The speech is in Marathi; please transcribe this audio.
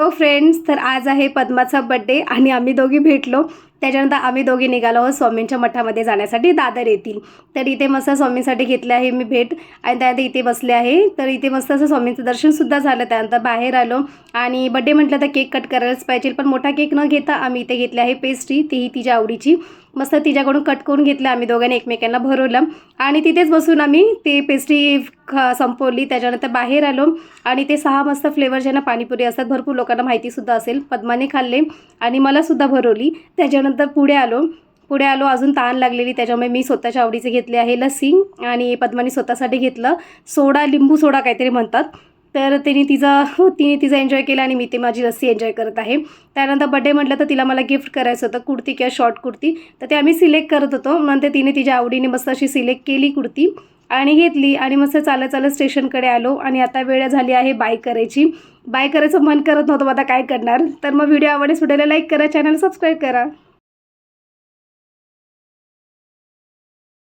हॅलो फ्रेंड्स, तर आज आहे पद्माचा बड्डे आणि आम्ही दोघी भेटलो. त्याच्यानंतर आम्ही दोघी निघालो आहोत स्वामींच्या मठामध्ये जाण्यासाठी. दादर येतील. तर इथे मस्त स्वामींसाठी घेतले आहे मी भेट आणि त्यानंतर इथे बसले आहे. तर इथे मस्त असं स्वामींचं दर्शनसुद्धा झालं. त्यानंतर बाहेर आलो आणि बड्डे म्हटलं तर केक कट करायलाच पाहिजे, पण मोठा केक न घेता आम्ही इथे घेतले आहे पेस्ट्री, तीही तिच्या आवडीची. मस्त तिच्याकडून कट करून घेतलं. आम्ही दोघांनी एकमेकांना भरवलं आणि तिथेच बसून आम्ही ते पेस्ट्री संपवली. त्याच्यानंतर बाहेर आलो आणि ते 6 मस्त फ्लेवरचे ना पाणीपुरी असतात, भरपूर लोकांना माहितीसुद्धा असेल. पद्माने खाल्ले आणि मलासुद्धा भरवली. त्याच्यानंतर पुढे आलो अजून तहान लागलेली, त्याच्यामुळे मी स्वतःच्या आवडीचे घेतले आहे लस्सी आणि पद्माने स्वतःसाठी घेतलं सोडा, लिंबू सोडा काहीतरी म्हणतात. तर तिने तिचा एन्जॉय केला आणि मी ते माझी लस्सी एन्जॉय करत आहे. त्यानंतर बड्डे म्हटलं तर तिला मला गिफ्ट करायचं होतं कुर्ती किंवा शॉर्ट कुर्ती, तर ते आम्ही सिलेक्ट करत होतो. नंतर तिने तिच्या आवडीने मस्त अशी सिलेक्ट केली कुर्ती आणि घेतली आणि मस्त चालत स्टेशनकडे आलो आणि आता वेळ झाली आहे बाय करायची. बाय करायचं मन करत नव्हतं, आता काय करणार. तर मग व्हिडिओ आवडल्यास व्हिडिओला लाईक करा, चॅनल सबस्क्राईब करा.